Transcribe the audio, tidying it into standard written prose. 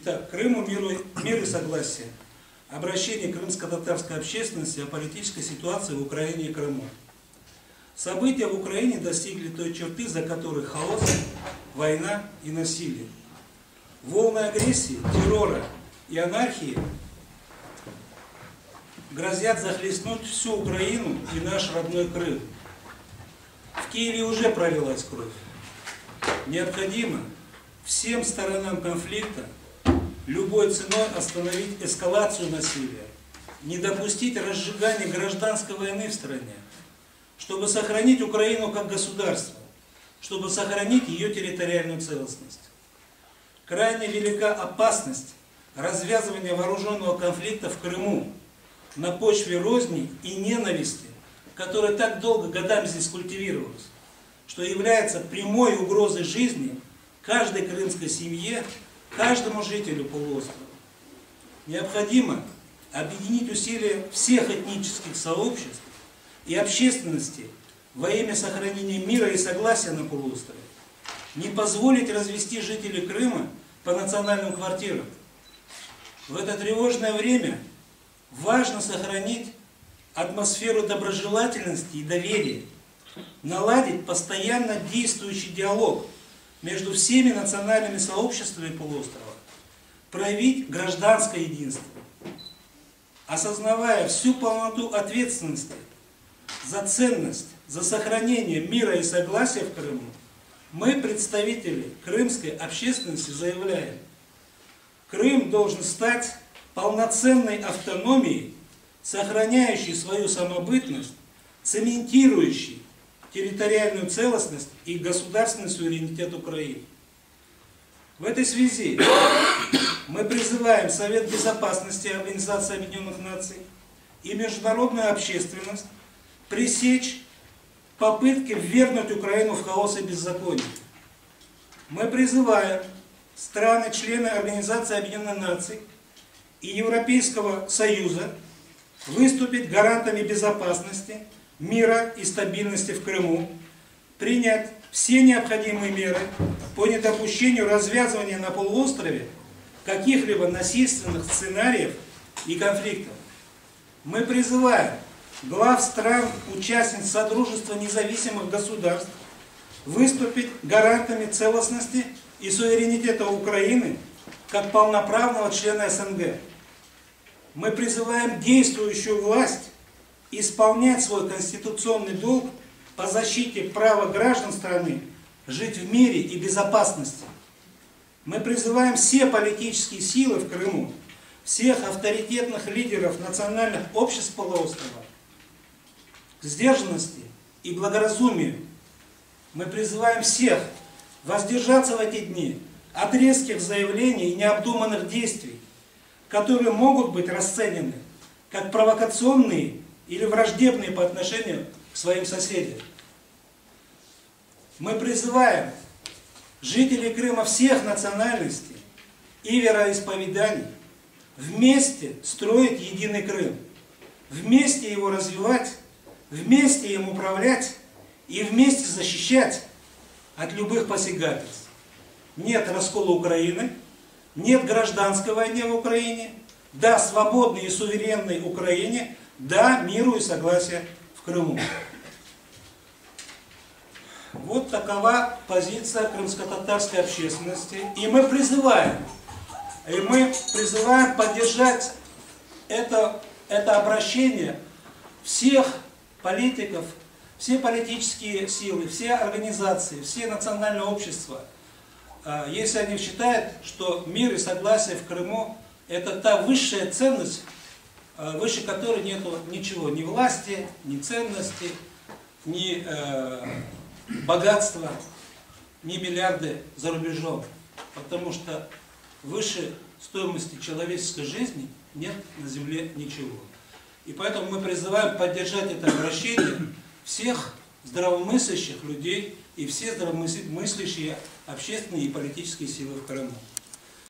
Так, Крыму мир и согласие. Обращение крымско-татарской общественности о политической ситуации в Украине и Крыму. События в Украине достигли той черты, за которой хаос, война и насилие. Волны агрессии, террора и анархии грозят захлестнуть всю Украину и наш родной Крым. В Киеве уже пролилась кровь. Необходимо всем сторонам конфликта любой ценой остановить эскалацию насилия, не допустить разжигания гражданской войны в стране, чтобы сохранить Украину как государство, чтобы сохранить ее территориальную целостность. Крайне велика опасность развязывания вооруженного конфликта в Крыму на почве розни и ненависти, которая так долго годами здесь культивировалась, что является прямой угрозой жизни каждой крымской семье, каждому жителю полуострова. Необходимо объединить усилия всех этнических сообществ и общественности во имя сохранения мира и согласия на полуострове. Не позволить развести жителей Крыма по национальным квартирам. В это тревожное время важно сохранить атмосферу доброжелательности и доверия, наладить постоянно действующий диалог между всеми национальными сообществами полуострова, проявить гражданское единство. Осознавая всю полноту ответственности за ценность, за сохранение мира и согласия в Крыму, мы, представители крымской общественности, заявляем: Крым должен стать полноценной автономией, сохраняющей свою самобытность, цементирующей территориальную целостность и государственный суверенитет Украины. В этой связи мы призываем Совет Безопасности Организации Объединенных Наций и международную общественность пресечь попытки ввергнуть Украину в хаос и беззаконие. Мы призываем страны-члены Организации Объединенных Наций и Европейского Союза выступить гарантами безопасности, мира и стабильности в Крыму, принять все необходимые меры по недопущению развязывания на полуострове каких-либо насильственных сценариев и конфликтов. Мы призываем глав стран-участниц Содружества независимых государств выступить гарантами целостности и суверенитета Украины как полноправного члена СНГ. Мы призываем действующую власть исполнять свой конституционный долг по защите права граждан страны жить в мире и безопасности. Мы призываем все политические силы в Крыму, всех авторитетных лидеров национальных обществ полуострова к сдержанности и благоразумию. Мы призываем всех воздержаться в эти дни от резких заявлений и необдуманных действий, которые могут быть расценены как провокационные или враждебные по отношению к своим соседям. Мы призываем жителей Крыма всех национальностей и вероисповеданий вместе строить единый Крым, вместе его развивать, вместе им управлять и вместе защищать от любых посягательств. Нет раскола Украины, нет гражданской войны в Украине, да свободной и суверенной Украине, да миру и согласию в Крыму. Вот такова позиция крымско-татарской общественности. И мы призываем поддержать это обращение всех политиков, все политические силы, все организации, все национальные общества, если они считают, что мир и согласие в Крыму — это та высшая ценность, выше которой нету ничего, ни власти, ни ценности, ни богатства, ни миллиарды за рубежом. Потому что выше стоимости человеческой жизни нет на земле ничего. И поэтому мы призываем поддержать это обращение всех здравомыслящих людей и все здравомыслящие общественные и политические силы в Крыму.